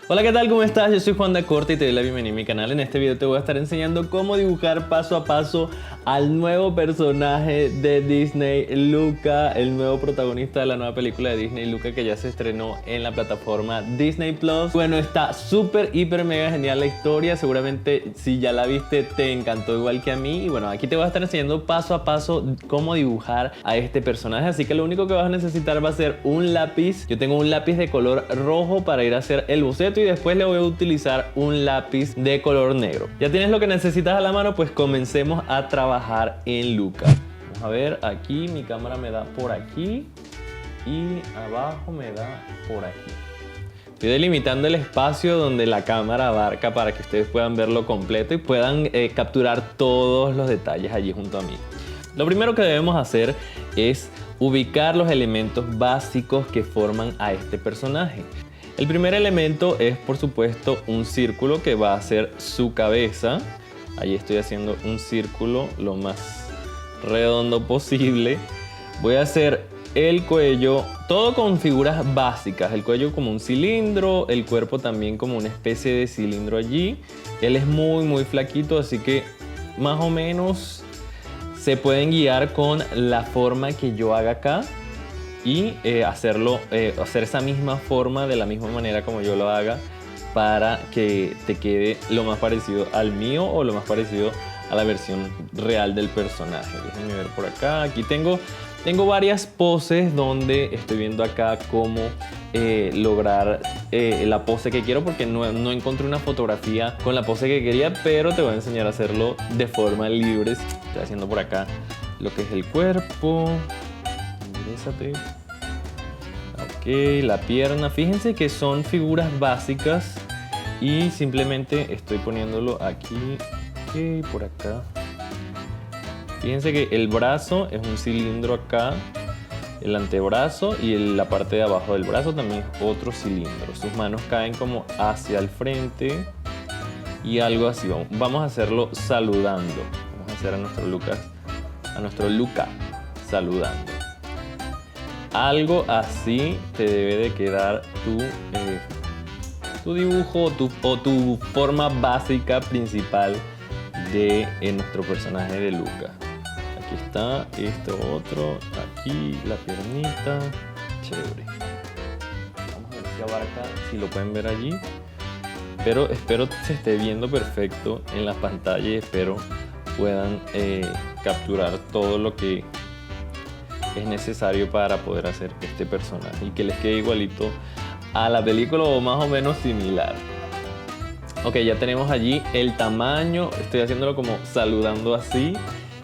Hola, ¿qué tal? ¿Cómo estás? Yo soy Juan da Corte y te doy la bienvenida a mi canal. En este video te voy a estar enseñando cómo dibujar paso a paso al nuevo personaje de Disney, Luca, el nuevo protagonista de la nueva película de Disney, Luca, que ya se estrenó en la plataforma Disney Plus. Bueno, está súper, hiper, mega genial la historia. Seguramente si ya la viste te encantó igual que a mí. Y bueno, aquí te voy a estar enseñando paso a paso cómo dibujar a este personaje. Así que lo único que vas a necesitar va a ser un lápiz. Yo tengo un lápiz de color rojo para ir a hacer el boceto y después le voy a utilizar un lápiz de color negro. Ya tienes lo que necesitas a la mano, pues comencemos a trabajar en Luca. Vamos a ver, aquí mi cámara me da por aquí y abajo me da por aquí. Estoy delimitando el espacio donde la cámara abarca para que ustedes puedan verlo completo y puedan capturar todos los detalles allí junto a mí. Lo primero que debemos hacer es ubicar los elementos básicos que forman a este personaje. El primer elemento es, por supuesto, un círculo que va a ser su cabeza. Ahí estoy haciendo un círculo lo más redondo posible. Voy a hacer el cuello, todo con figuras básicas. El cuello como un cilindro, el cuerpo también como una especie de cilindro allí. Él es muy flaquito, así que más o menos se pueden guiar con la forma que yo haga acá. Y hacer esa misma forma de la misma manera como yo lo haga para que te quede lo más parecido al mío o lo más parecido a la versión real del personaje. Déjenme ver por acá. Aquí tengo varias poses donde estoy viendo acá cómo lograr la pose que quiero, porque no encontré una fotografía con la pose que quería, pero te voy a enseñar a hacerlo de forma libre. Estoy haciendo por acá lo que es el cuerpo. Ok, la pierna. Fíjense que son figuras básicas y simplemente estoy poniéndolo aquí, ok, por acá. Fíjense que el brazo es un cilindro acá, el antebrazo y la parte de abajo del brazo también es otro cilindro. Sus manos caen como hacia el frente y algo así. Vamos a hacerlo saludando. Vamos a hacer a nuestro Luca saludando. Algo así te debe de quedar tu dibujo o tu forma básica principal de nuestro personaje de Luca. Aquí está, esto otro, aquí la piernita, chévere. Vamos a ver si abarca, si lo pueden ver allí. Pero espero se esté viendo perfecto en la pantalla y espero puedan capturar todo lo que es necesario para poder hacer este personaje y que les quede igualito a la película o más o menos similar. Ok, ya tenemos allí el tamaño. Estoy haciéndolo como saludando así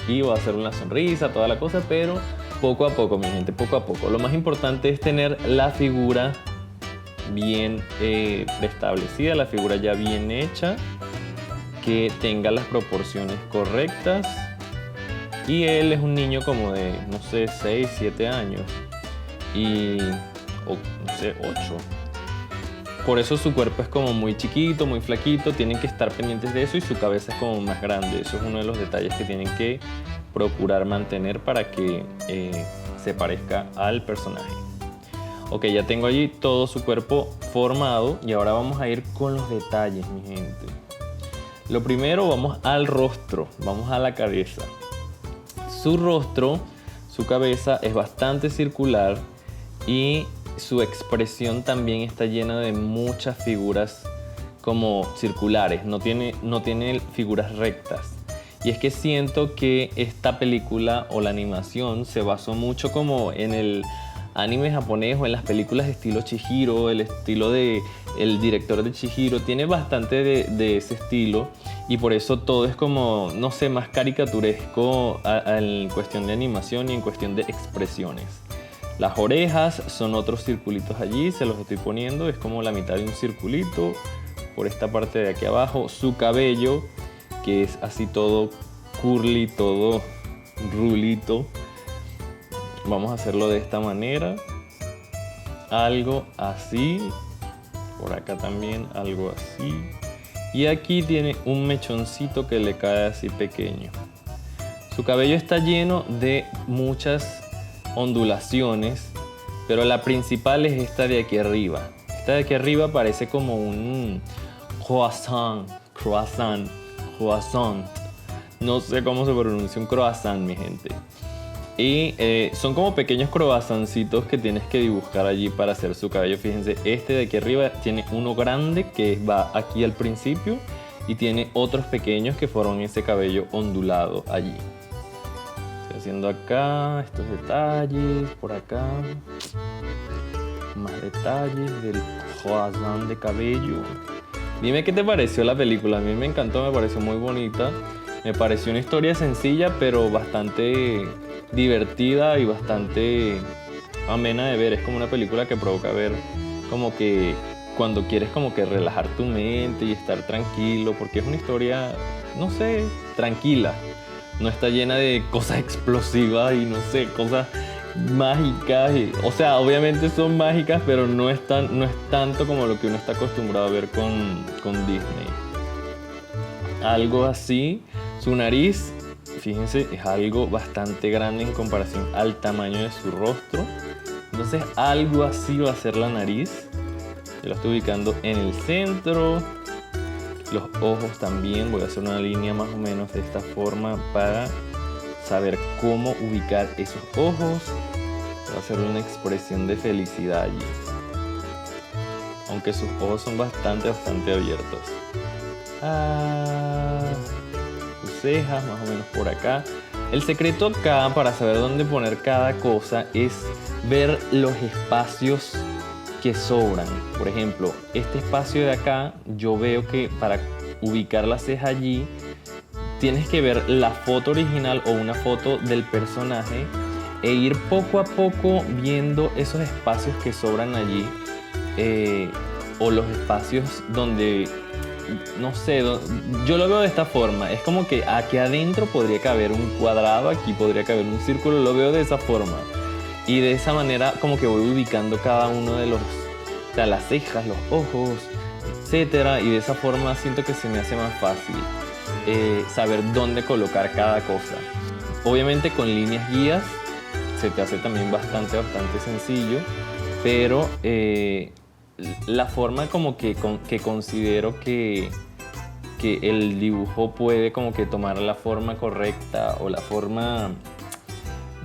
y voy a hacer una sonrisa, toda la cosa, pero poco a poco, mi gente, poco a poco. Lo más importante es tener la figura bien preestablecida, la figura ya bien hecha, que tenga las proporciones correctas. Y él es un niño como de, no sé, 6, 7 años o no sé, 8. Por eso su cuerpo es como muy chiquito, muy flaquito. Tienen que estar pendientes de eso y su cabeza es como más grande. Eso es uno de los detalles que tienen que procurar mantener para que se parezca al personaje. Ok, ya tengo allí todo su cuerpo formado y ahora vamos a ir con los detalles, mi gente. Lo primero, vamos al rostro, vamos a la cabeza. Su rostro, su cabeza es bastante circular y su expresión también está llena de muchas figuras como circulares, no tiene figuras rectas. Y es que siento que esta película o la animación se basó mucho como en el anime japonés o en las películas de estilo Chihiro, el estilo del director de Chihiro, tiene bastante de ese estilo. Y por eso todo es como, no sé, más caricaturesco en cuestión de animación y en cuestión de expresiones. Las orejas son otros circulitos allí, se los estoy poniendo, es como la mitad de un circulito por esta parte de aquí abajo. Su cabello, que es así todo curly, todo rulito. Vamos a hacerlo de esta manera. Algo así. Por acá también algo así. Y aquí tiene un mechoncito que le cae así pequeño. Su cabello está lleno de muchas ondulaciones, pero la principal es esta de aquí arriba. Esta de aquí arriba parece como un croissant. No sé cómo se pronuncia un croissant, mi gente. Y son como pequeños croissancitos que tienes que dibujar allí para hacer su cabello. Fíjense, este de aquí arriba tiene uno grande que va aquí al principio y tiene otros pequeños que forman ese cabello ondulado allí. Estoy haciendo acá estos detalles, por acá. Más detalles del croissant de cabello. Dime qué te pareció la película. A mí me encantó, me pareció muy bonita. Me pareció una historia sencilla, pero bastante divertida y bastante amena de ver. Es como una película que provoca ver como que cuando quieres como que relajar tu mente y estar tranquilo, porque es una historia, no sé, tranquila. No está llena de cosas explosivas y no sé, cosas mágicas. O sea, obviamente son mágicas, pero no es tanto como lo que uno está acostumbrado a ver con Disney. Algo así. Su nariz, fíjense, es algo bastante grande en comparación al tamaño de su rostro. Entonces algo así va a ser la nariz. Yo lo estoy ubicando en el centro. Los ojos también, voy a hacer una línea más o menos de esta forma para saber cómo ubicar esos ojos. Voy a hacer una expresión de felicidad allí. Aunque sus ojos son bastante abiertos. Sus cejas, más o menos por acá. El secreto acá para saber dónde poner cada cosa es ver los espacios que sobran. Por ejemplo, este espacio de acá, yo veo que para ubicar la ceja allí, tienes que ver la foto original o una foto del personaje e ir poco a poco viendo esos espacios que sobran allí, o los espacios donde, no sé, yo lo veo de esta forma. Es como que aquí adentro podría caber un cuadrado, aquí podría caber un círculo, lo veo de esa forma. Y de esa manera como que voy ubicando cada uno de los, o sea, las cejas, los ojos, etcétera. Y de esa forma siento que se me hace más fácil saber dónde colocar cada cosa. Obviamente con líneas guías se te hace también bastante sencillo, pero la forma como que considero que el dibujo puede como que tomar la forma correcta o la forma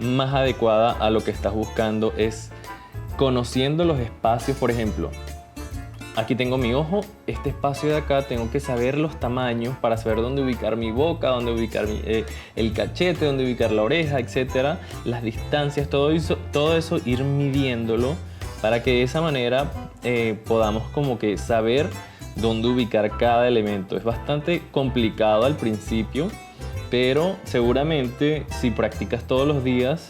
más adecuada a lo que estás buscando es conociendo los espacios. Por ejemplo, aquí tengo mi ojo, este espacio de acá tengo que saber los tamaños para saber dónde ubicar mi boca, dónde ubicar el cachete, dónde ubicar la oreja, etcétera, las distancias, todo eso ir midiéndolo para que de esa manera podamos como que saber dónde ubicar cada elemento. Es bastante complicado al principio, pero seguramente si practicas todos los días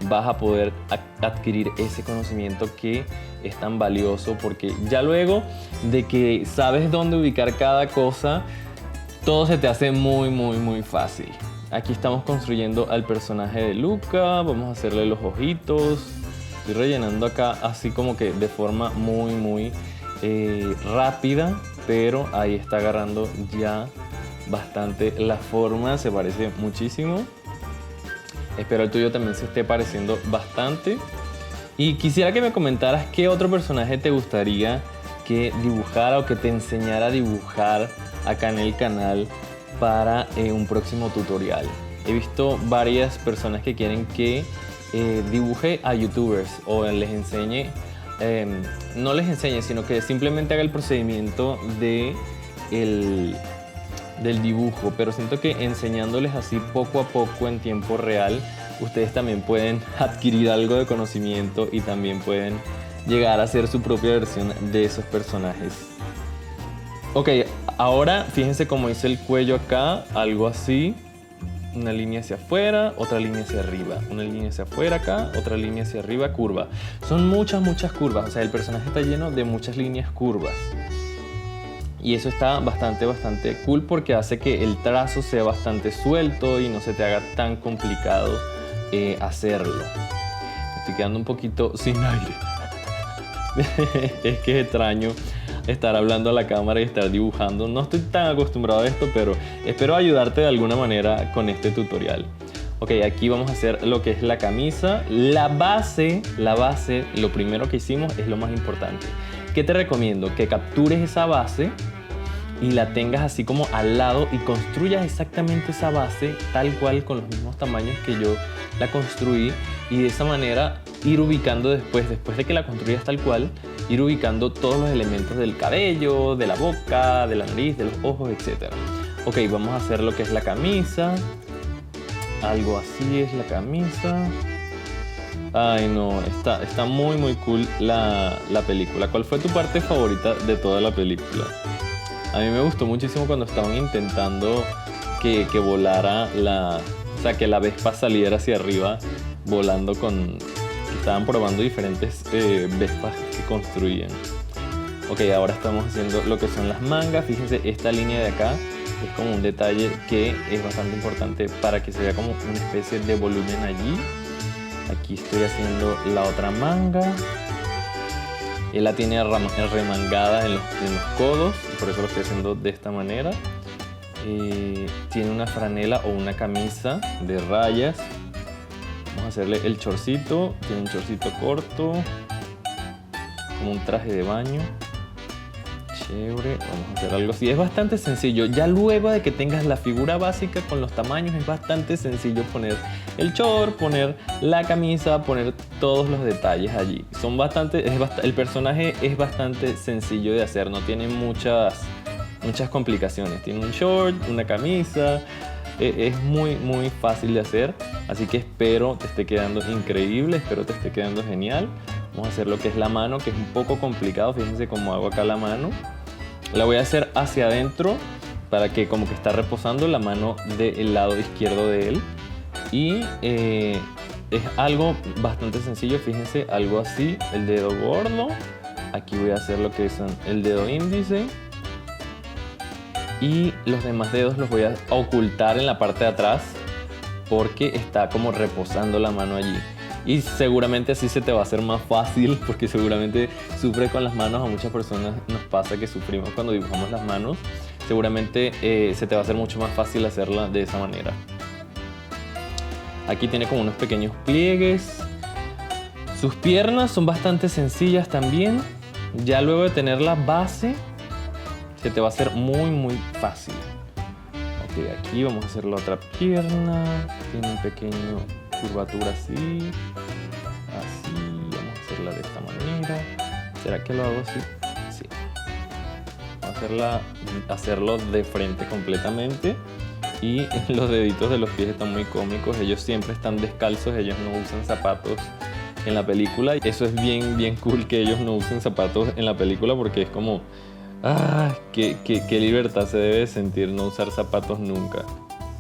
vas a poder adquirir ese conocimiento que es tan valioso, porque ya luego de que sabes dónde ubicar cada cosa, todo se te hace muy fácil. Aquí estamos construyendo al personaje de Luca, vamos a hacerle los ojitos. Estoy rellenando acá así como que de forma muy rápida, pero ahí está agarrando ya bastante la forma, se parece muchísimo. Espero el tuyo también se esté pareciendo bastante. Y quisiera que me comentaras qué otro personaje te gustaría que dibujara o que te enseñara a dibujar acá en el canal para un próximo tutorial. He visto varias personas que quieren que dibuje a youtubers o les enseñe, no les enseñe, sino que simplemente haga el procedimiento del dibujo, pero siento que enseñándoles así poco a poco en tiempo real, ustedes también pueden adquirir algo de conocimiento y también pueden llegar a hacer su propia versión de esos personajes. Ok, ahora fíjense cómo hice el cuello acá, algo así. Una línea hacia afuera, otra línea hacia arriba, una línea hacia afuera acá, otra línea hacia arriba, curva. Son muchas curvas, o sea, el personaje está lleno de muchas líneas curvas. Y eso está bastante cool porque hace que el trazo sea bastante suelto y no se te haga tan complicado hacerlo. Me estoy quedando un poquito sin aire. Es que es extraño estar hablando a la cámara y estar dibujando. No estoy tan acostumbrado a esto, pero espero ayudarte de alguna manera con este tutorial. Ok, aquí vamos a hacer lo que es la camisa. La base, lo primero que hicimos es lo más importante. ¿Qué te recomiendo? Que captures esa base y la tengas así como al lado y construyas exactamente esa base tal cual con los mismos tamaños que yo la construí, y de esa manera ir ubicando después de que la construyas tal cual, ir ubicando todos los elementos del cabello, de la boca, de la nariz, de los ojos, etc. Ok, vamos a hacer lo que es la camisa. Algo así es la camisa. Ay no, está muy cool la película. ¿Cuál fue tu parte favorita de toda la película? A mí me gustó muchísimo cuando estaban intentando que volara o sea, que la Vespa saliera hacia arriba volando estaban probando diferentes Vespas que construían. Ok, ahora estamos haciendo lo que son las mangas. Fíjense, esta línea de acá es como un detalle que es bastante importante para que se vea como una especie de volumen allí. Aquí estoy haciendo la otra manga. Él la tiene remangada en los codos, y por eso lo estoy haciendo de esta manera. Tiene una franela o una camisa de rayas. Vamos a hacerle el chorcito. Tiene un chorcito corto, como un traje de baño. Chévere, vamos a hacer algo así. Es bastante sencillo. Ya luego de que tengas la figura básica con los tamaños, es bastante sencillo poner el short, poner la camisa, poner todos los detalles allí. El personaje es bastante sencillo de hacer, no tiene muchas complicaciones. Tiene un short, una camisa. Es muy fácil de hacer, así que espero te esté quedando increíble, espero te esté quedando genial. Vamos a hacer lo que es la mano, que es un poco complicado. Fíjense cómo hago acá la mano. La voy a hacer hacia adentro para que como que está reposando la mano del lado izquierdo de él. Y es algo bastante sencillo. Fíjense, algo así, el dedo gordo. Aquí voy a hacer lo que es el dedo índice. Y los demás dedos los voy a ocultar en la parte de atrás porque está como reposando la mano allí. Y seguramente así se te va a hacer más fácil, porque seguramente sufres con las manos. A muchas personas nos pasa que sufrimos cuando dibujamos las manos. Seguramente se te va a hacer mucho más fácil hacerla de esa manera. Aquí tiene como unos pequeños pliegues. Sus piernas son bastante sencillas también. Ya luego de tener la base, se te va a hacer muy fácil. Ok, aquí vamos a hacer la otra pierna. Tiene un pequeño curvatura así. Vamos a hacerla de esta manera. ¿Será que lo hago así? Sí. Vamos a hacerlo de frente completamente. Y los deditos de los pies están muy cómicos. Ellos siempre están descalzos, ellos no usan zapatos en la película. Eso es bien cool, que ellos no usen zapatos en la película, porque es como... qué libertad se debe sentir no usar zapatos nunca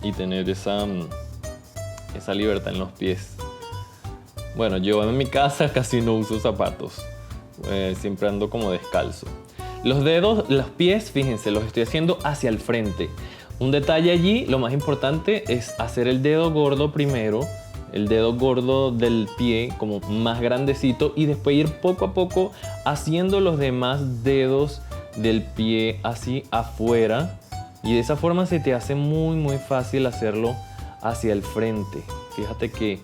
y tener esa libertad en los pies. Bueno, yo en mi casa casi no uso zapatos, siempre ando como descalzo. Los dedos, los pies, fíjense, los estoy haciendo hacia el frente. Un detalle allí, lo más importante es hacer el dedo gordo primero, el dedo gordo del pie como más grandecito, y después ir poco a poco haciendo los demás dedos del pie así afuera, y de esa forma se te hace muy fácil hacerlo hacia el frente. Fíjate que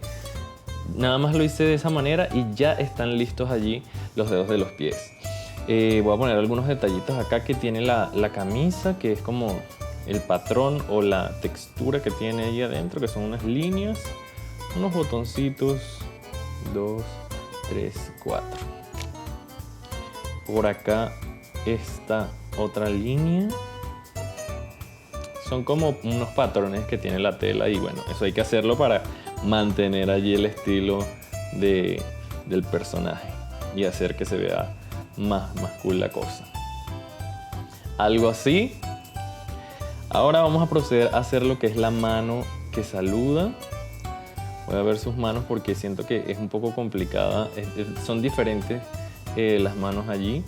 nada más lo hice de esa manera y ya están listos allí los dedos de los pies. Voy a poner algunos detallitos acá que tiene la camisa, que es como el patrón o la textura que tiene ahí adentro, que son unas líneas, unos botoncitos, 2, 3, 4. Por acá esta otra línea. Son como unos patrones que tiene la tela, y bueno, eso hay que hacerlo para mantener allí el estilo del personaje y hacer que se vea más cool la cosa. Algo así. Ahora vamos a proceder a hacer lo que es la mano que saluda. Voy a ver sus manos porque siento que es un poco complicada. Son diferentes las manos allí.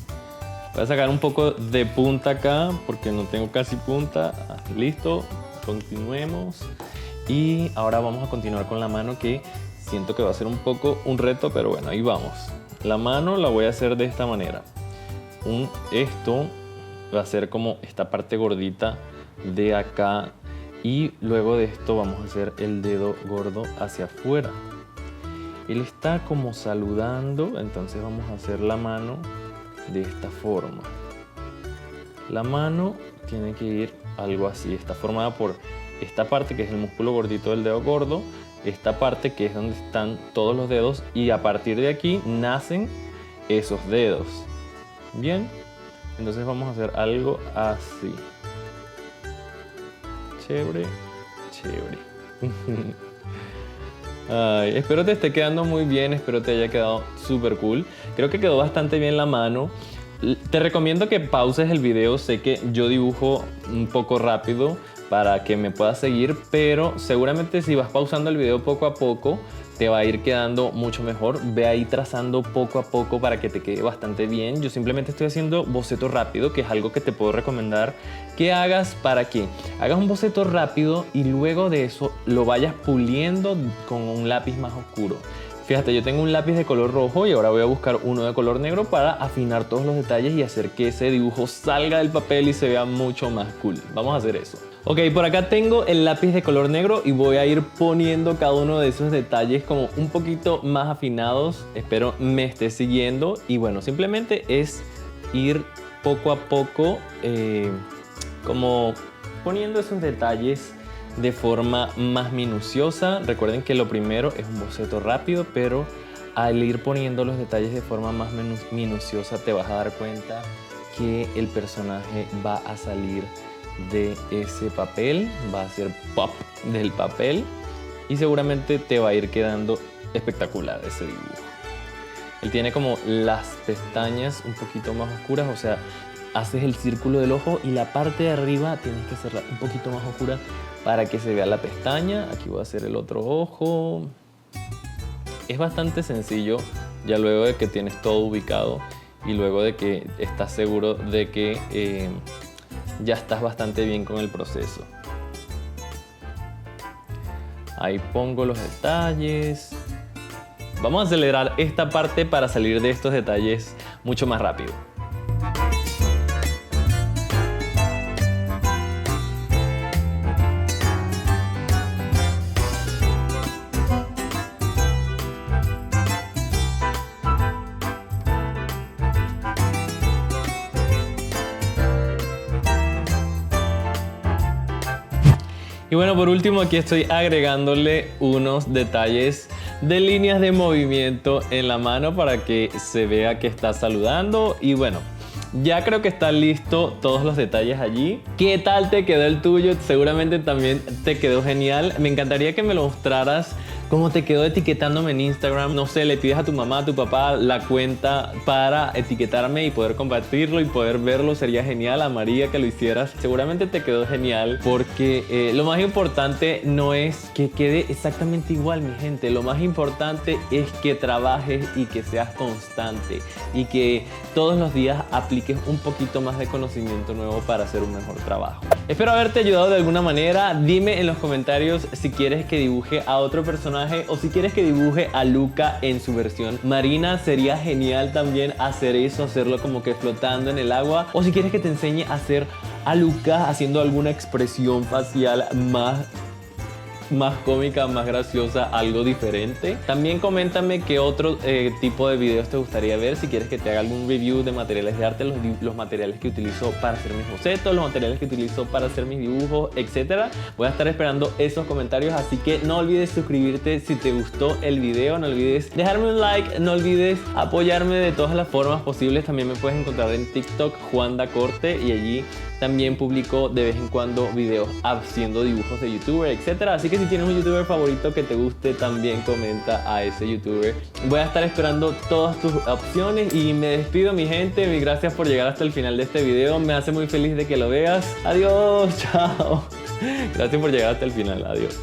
Voy a sacar un poco de punta acá porque no tengo casi punta. Listo, continuemos. Y ahora vamos a continuar con la mano, que siento que va a ser un poco un reto, pero bueno, ahí vamos. La mano la voy a hacer de esta manera. Esto va a ser como esta parte gordita de acá, y luego de esto vamos a hacer el dedo gordo hacia afuera. Él está como saludando, entonces vamos a hacer la mano de esta forma. La mano tiene que ir algo así. Está formada por esta parte que es el músculo gordito del dedo gordo, esta parte que es donde están todos los dedos, y a partir de aquí nacen esos dedos. Bien, entonces vamos a hacer algo así. Chévere, chévere. Ay, espero te esté quedando muy bien, espero te haya quedado súper cool. Creo que quedó bastante bien la mano. Te recomiendo que pauses el video, sé que yo dibujo un poco rápido para que me puedas seguir, pero seguramente si vas pausando el video poco a poco te va a ir quedando mucho mejor. Ve ahí trazando poco a poco para que te quede bastante bien. Yo simplemente estoy haciendo boceto rápido, que es algo que te puedo recomendar que hagas para que hagas un boceto rápido y luego de eso lo vayas puliendo con un lápiz más oscuro. Fíjate, yo tengo un lápiz de color rojo y ahora voy a buscar uno de color negro para afinar todos los detalles y hacer que ese dibujo salga del papel y se vea mucho más cool. Vamos a hacer eso. Ok, por acá tengo el lápiz de color negro y voy a ir poniendo cada uno de esos detalles como un poquito más afinados. Espero me estés siguiendo y bueno, simplemente es ir poco a poco como poniendo esos detalles de forma más minuciosa. Recuerden que lo primero es un boceto rápido, pero al ir poniendo los detalles de forma más minuciosa te vas a dar cuenta que el personaje va a salir de ese papel, va a hacer pop del papel y seguramente te va a ir quedando espectacular ese dibujo. Él tiene como las pestañas un poquito más oscuras, o sea, haces el círculo del ojo y la parte de arriba tienes que hacerla un poquito más oscura para que se vea la pestaña. Aquí voy a hacer el otro ojo. Es bastante sencillo ya luego de que tienes todo ubicado y luego de que estás seguro de que ya estás bastante bien con el proceso. Ahí pongo los detalles. Vamos a acelerar esta parte para salir de estos detalles mucho más rápido. Y bueno, por último aquí estoy agregándole unos detalles de líneas de movimiento en la mano para que se vea que está saludando. Y bueno, ya creo que están listos todos los detalles allí. ¿Qué tal te quedó el tuyo? Seguramente también te quedó genial. Me encantaría que me lo mostraras cómo te quedó etiquetándome en Instagram. No sé, le pides a tu mamá, a tu papá la cuenta para etiquetarme y poder compartirlo y poder verlo. Sería genial. A María que lo hicieras. Seguramente te quedó genial porque lo más importante no es que quede exactamente igual, mi gente. Lo más importante es que trabajes y que seas constante y que todos los días apliques un poquito más de conocimiento nuevo para hacer un mejor trabajo. Espero haberte ayudado de alguna manera. Dime en los comentarios si quieres que dibuje a otro personaje o si quieres que dibuje a Luca en su versión marina. Sería genial también hacer eso, hacerlo como que flotando en el agua. O si quieres que te enseñe a hacer a Luca haciendo alguna expresión facial más cómica, más graciosa, algo diferente. También coméntame qué otro tipo de videos te gustaría ver. Si quieres que te haga algún review de materiales de arte, los materiales que utilizo para hacer mis bocetos, los materiales que utilizo para hacer mis dibujos, etcétera. Voy a estar esperando esos comentarios, así que no olvides suscribirte si te gustó el video, no olvides dejarme un like, no olvides apoyarme de todas las formas posibles. También me puedes encontrar en TikTok, Juan Da Corte, y allí también publico de vez en cuando videos haciendo dibujos de youtuber, etcétera. Así que si tienes un youtuber favorito que te guste, también comenta a ese youtuber. Voy a estar esperando todas tus opciones y me despido, mi gente. Mil gracias por llegar hasta el final de este video. Me hace muy feliz de que lo veas. Adiós, chao. Gracias por llegar hasta el final. Adiós.